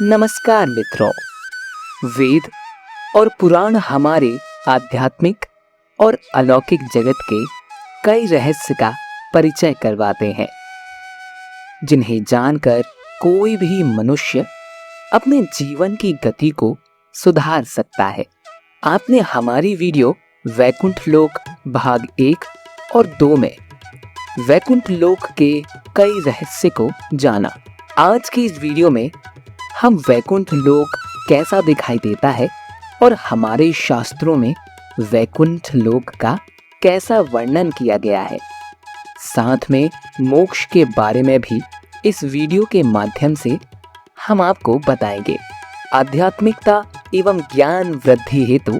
नमस्कार मित्रों। वेद और पुराण हमारे आध्यात्मिक और अलौकिक जगत के कई रहस्य का परिचय करवाते हैं, जिन्हें जानकर कोई भी मनुष्य अपने जीवन की गति को सुधार सकता है। आपने हमारी वीडियो वैकुंठ लोक भाग 1 और 2 में वैकुंठ लोक के कई रहस्य को जाना। आज की इस वीडियो में हम वैकुंठ लोक कैसा दिखाई देता है और हमारे शास्त्रों में वैकुंठ लोक का कैसा वर्णन किया गया है, साथ में मोक्ष के बारे में भी इस वीडियो के माध्यम से हम आपको बताएंगे। आध्यात्मिकता एवं ज्ञान वृद्धि हेतु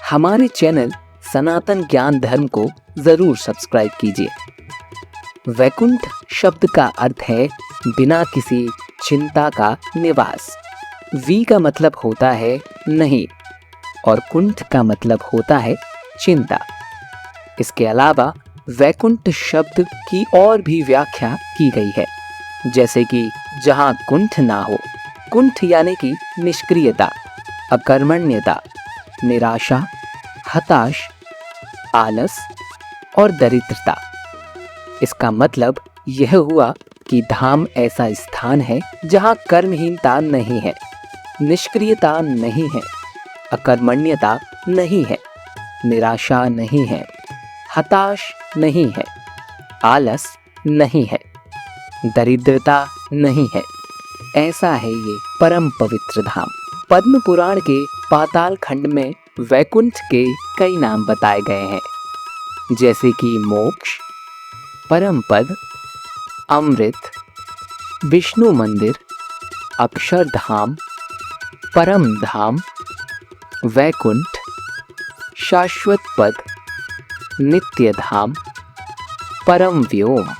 हमारे चैनल सनातन ज्ञान धर्म को जरूर सब्सक्राइब कीजिए। वैकुंठ शब्द का अर्थ है बिना किसी चिंता का निवास। वी का मतलब होता है नहीं और कुंठ का मतलब होता है चिंता। इसके अलावा वैकुंठ शब्द की और भी व्याख्या की गई है, जैसे कि जहाँ कुंठ ना हो। कुंठ यानी कि निष्क्रियता, अकर्मण्यता, निराशा, हताश, आलस और दरिद्रता। इसका मतलब यह हुआ कि धाम ऐसा स्थान है जहाँ कर्महीनता नहीं है, निष्क्रियता नहीं है, अकर्मण्यता नहीं है, निराशा नहीं है, हताश नहीं है, आलस नहीं है, दरिद्रता नहीं है। ऐसा है ये परम पवित्र धाम। पद्म पुराण के पाताल खंड में वैकुंठ के कई नाम बताए गए हैं, जैसे कि मोक्ष, परम पद, अमृत, विष्णु मंदिर, अक्षरधाम, परम धाम, वैकुंठ, शाश्वत पद, नित्य धाम, परम व्योम,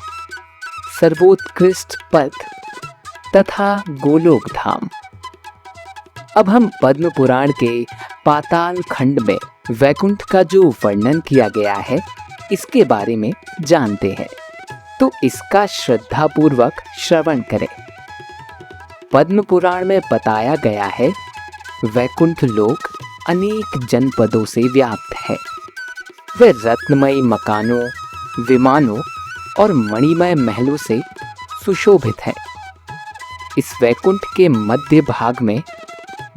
सर्वोत्कृष्ट पद तथा गोलोक धाम। अब हम पद्म पुराण के पाताल खंड में वैकुंठ का जो वर्णन किया गया है, इसके बारे में जानते हैं, तो इसका श्रद्धापूर्वक श्रवण करें। पद्म पुराण में बताया गया है वैकुंठ लोक अनेक जनपदों से व्याप्त है। वे रत्नमयी मकानों, विमानों और मणिमय महलों से सुशोभित है। इस वैकुंठ के मध्य भाग में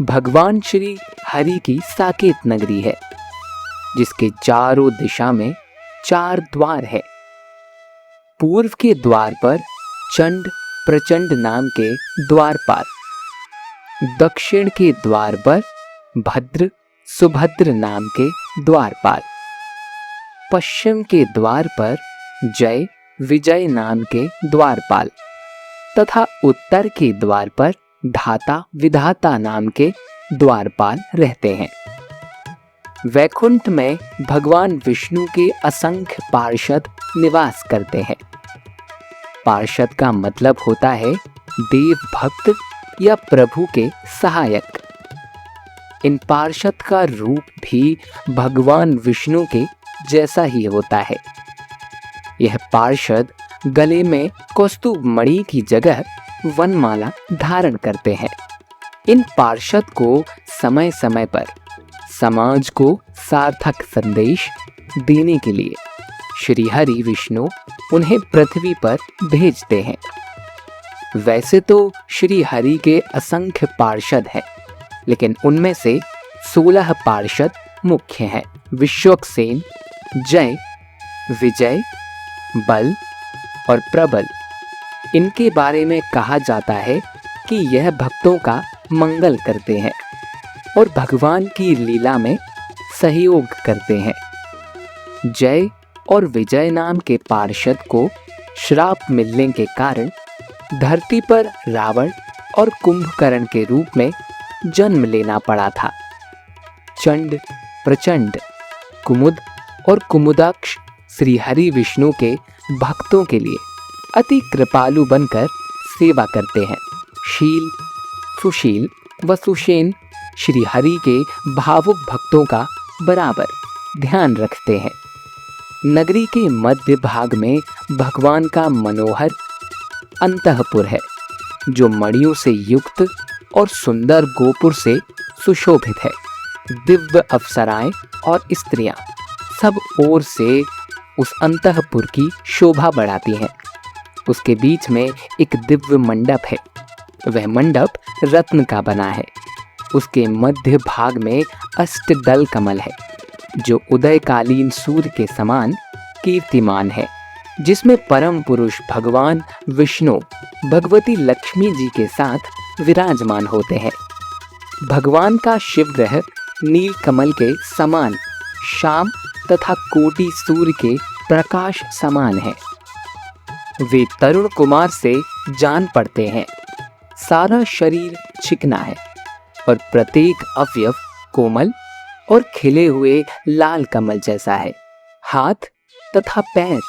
भगवान श्री हरि की साकेत नगरी है, जिसके चारों दिशा में 4 द्वार है। पूर्व के द्वार पर चंड प्रचंड नाम के द्वारपाल, दक्षिण के द्वार पर भद्र सुभद्र नाम के द्वारपाल, पश्चिम के द्वार पर जय विजय नाम के द्वारपाल तथा उत्तर के द्वार पर धाता विधाता नाम के द्वारपाल रहते हैं। वैकुंठ में भगवान विष्णु के असंख्य पार्षद निवास करते हैं। पार्षद का मतलब होता है देव भक्त या प्रभु के सहायक। इन पार्षद का रूप भी भगवान विष्णु के जैसा ही होता है। यह पार्षद गले में कौस्तुभ मणि की जगह वनमाला धारण करते हैं। इन पार्षद को समय समय पर समाज को सार्थक संदेश देने के लिए श्री हरि विष्णु उन्हें पृथ्वी पर भेजते हैं। वैसे तो श्री हरि के असंख्य पार्षद हैं, लेकिन उनमें से 16 पार्षद मुख्य हैं। विश्वक्सेन, जय, विजय, बल और प्रबल। इनके बारे में कहा जाता है कि यह भक्तों का मंगल करते हैं और भगवान की लीला में सहयोग करते हैं। जय और विजय नाम के पार्षद को श्राप मिलने के कारण धरती पर रावण और कुंभकर्ण के रूप में जन्म लेना पड़ा था। चंड, प्रचंड, कुमुद और कुमुदाक्ष श्री हरि विष्णु के भक्तों के लिए अति कृपालु बनकर सेवा करते हैं। शील, सुशील व सुषेण श्री हरि के भावुक भक्तों का बराबर ध्यान रखते हैं। नगरी के मध्य भाग में भगवान का मनोहर अंतःपुर है, जो मणियों से युक्त और सुंदर गोपुर से सुशोभित है। दिव्य अप्सराएं और स्त्रियां सब ओर से उस अंतःपुर की शोभा बढ़ाती हैं। उसके बीच में एक दिव्य मंडप है। वह मंडप रत्न का बना है। उसके मध्य भाग में अष्टदल कमल है, जो उदयकालीन सूर्य के समान कीर्तिमान है, जिसमें परम पुरुष भगवान विष्णु भगवती लक्ष्मी जी के साथ विराजमान होते हैं। भगवान का शिव ग्रह नील कमल के समान श्याम तथा कोटि सूर्य के प्रकाश समान है। वे तरुण कुमार से जान पड़ते हैं। सारा शरीर चिकना है और प्रत्येक अवयव कोमल और खिले हुए लाल कमल जैसा है। हाथ तथा पैर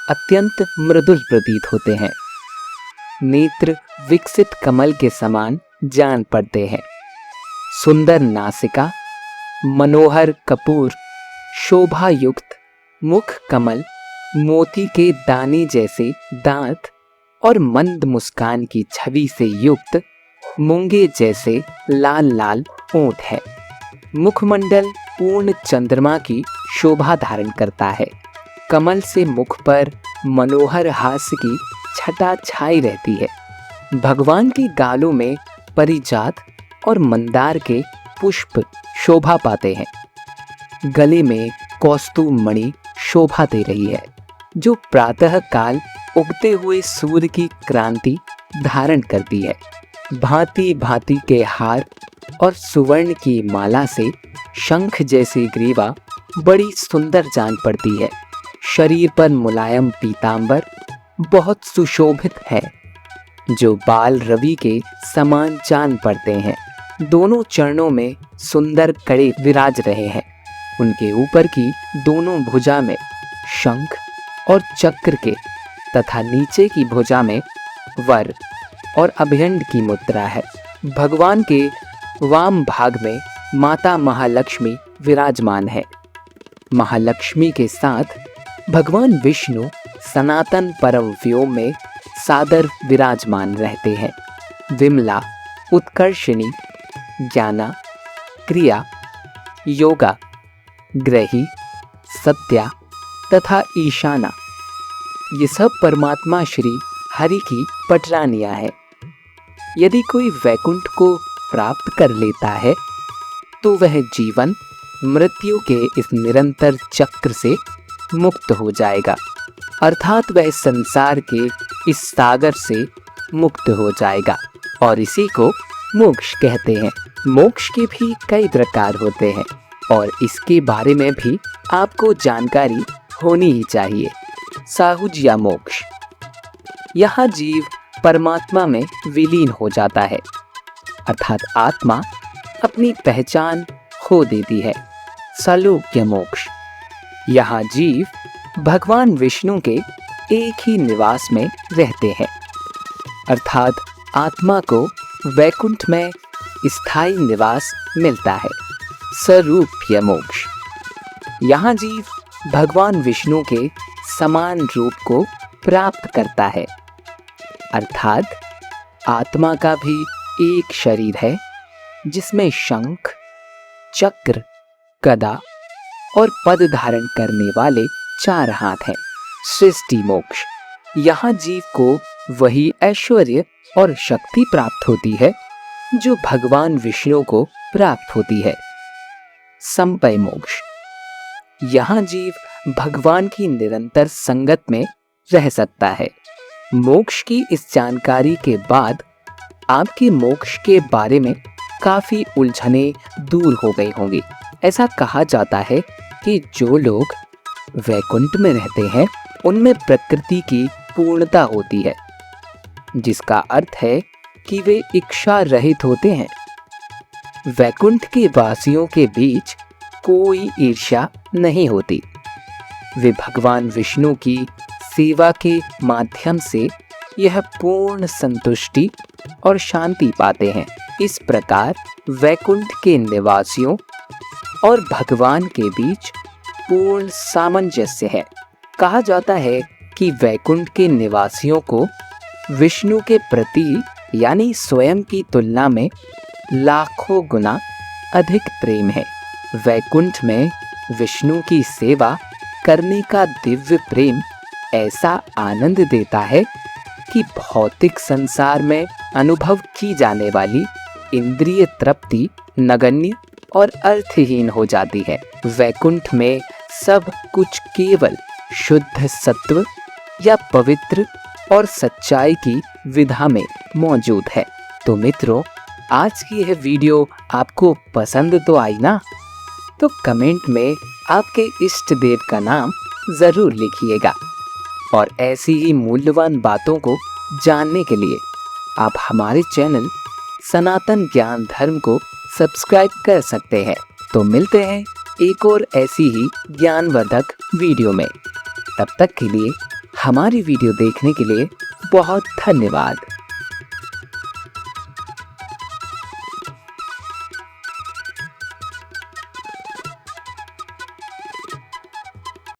अत्यंत मृदुल प्रतीत होते हैं। नेत्र विकसित कमल के समान जान पड़ते हैं। सुंदर नासिका, मनोहर कपूर, शोभा युक्त मुख कमल, मोती के दाने जैसे दांत और मंद मुस्कान की छवि से युक्त मूंगे जैसे लाल लाल होंठ है। मुखमंडल पूर्ण चंद्रमा की शोभा धारण करता है। कमल से मुख पर मनोहर हास्य की छटा छाई रहती है। भगवान की गालों में परिजात और मंदार के पुष्प शोभा पाते हैं। गले में कौस्तुभ मणि शोभा दे रही है, जो प्रातः काल उगते हुए सूर्य की क्रांति धारण करती है। भांति भांति के हार और सुवर्ण की माला से शंख जैसी ग्रीवा बड़ी सुंदर जान पड़ती है। शरीर पर मुलायम पीतांबर बहुत सुशोभित है, जो बाल रवि के समान जान पड़ते हैं। दोनों चरणों में सुंदर कड़े विराज रहे हैं। उनके ऊपर की दोनों भुजा में शंख और चक्र के तथा नीचे की भुजा में वर और अभयंड की मुद्रा है। भगवान के वाम भाग में माता महालक्ष्मी विराजमान है। महालक्ष्मी के साथ भगवान विष्णु सनातन परम व्योम में सादर विराजमान रहते हैं। विमला, उत्कर्षिणी, ज्ञाना, क्रिया, योगा, ग्रही, सत्या तथा ईशाना, ये सब परमात्मा श्री हरि की पटरानियां है। यदि कोई वैकुंठ को प्राप्त कर लेता है तो वह जीवन मृत्यु के इस निरंतर चक्र से मुक्त हो जाएगा, अर्थात वह संसार के इस सागर से मुक्त हो जाएगा और इसी को मोक्ष कहते हैं। मोक्ष के भी कई प्रकार होते हैं और इसके बारे में भी आपको जानकारी होनी ही चाहिए। साहुज या मोक्ष, यह जीव परमात्मा में विलीन हो जाता है, अर्थात आत्मा अपनी पहचान खो देती है। सालोक्य मोक्ष, यहाँ जीव भगवान विष्णु के एक ही निवास में रहते हैं, अर्थात आत्मा को वैकुंठ में स्थायी निवास मिलता है। स्वरूप्य मोक्ष, यहाँ जीव भगवान विष्णु के समान रूप को प्राप्त करता है, अर्थात आत्मा का भी एक शरीर है जिसमें शंख, चक्र, गदा और पद धारण करने वाले 4 हाथ हैं। सृष्टि मोक्ष, यहाँ जीव को वही ऐश्वर्य और शक्ति प्राप्त होती है जो भगवान विष्णु को प्राप्त होती है। संपय मोक्ष, यहाँ जीव भगवान की निरंतर संगत में रह सकता है। मोक्ष की इस जानकारी के बाद आपके मोक्ष के बारे में काफी उलझने दूर हो गई होंगी। ऐसा कहा जाता है कि जो लोग वैकुंठ में रहते हैं उनमें प्रकृति की पूर्णता होती है, जिसका अर्थ है कि वे इच्छा रहित होते हैं। वैकुंठ के वासियों के बीच कोई ईर्ष्या नहीं होती। वे भगवान विष्णु की सेवा के माध्यम से यह पूर्ण संतुष्टि और शांति पाते हैं। इस प्रकार वैकुंठ के निवासियों और भगवान के बीच पूर्ण सामंजस्य है। कहा जाता है कि वैकुंठ के निवासियों को विष्णु के प्रति यानी स्वयं की तुलना में लाखों गुना अधिक प्रेम है। वैकुंठ में विष्णु की सेवा करने का दिव्य प्रेम ऐसा आनंद देता है कि भौतिक संसार में अनुभव की जाने वाली इंद्रिय तृप्ति नगण्य और अर्थहीन हो जाती है। वैकुंठ में सब कुछ केवल शुद्ध सत्व या पवित्र और सच्चाई की विधा में मौजूद है। तो मित्रों, आज की यह वीडियो आपको पसंद तो आई ना? तो कमेंट में आपके इष्ट देव का नाम ज़रूर लिखिएगा। और ऐसी ही मूल्यवान बातों को जानने के लिए आप हमारे चैनल सनातन ज्ञान धर्म को सब्सक्राइब कर सकते हैं। तो मिलते हैं एक और ऐसी ही ज्ञानवर्धक वीडियो में। तब तक के लिए हमारी वीडियो देखने के लिए बहुत धन्यवाद।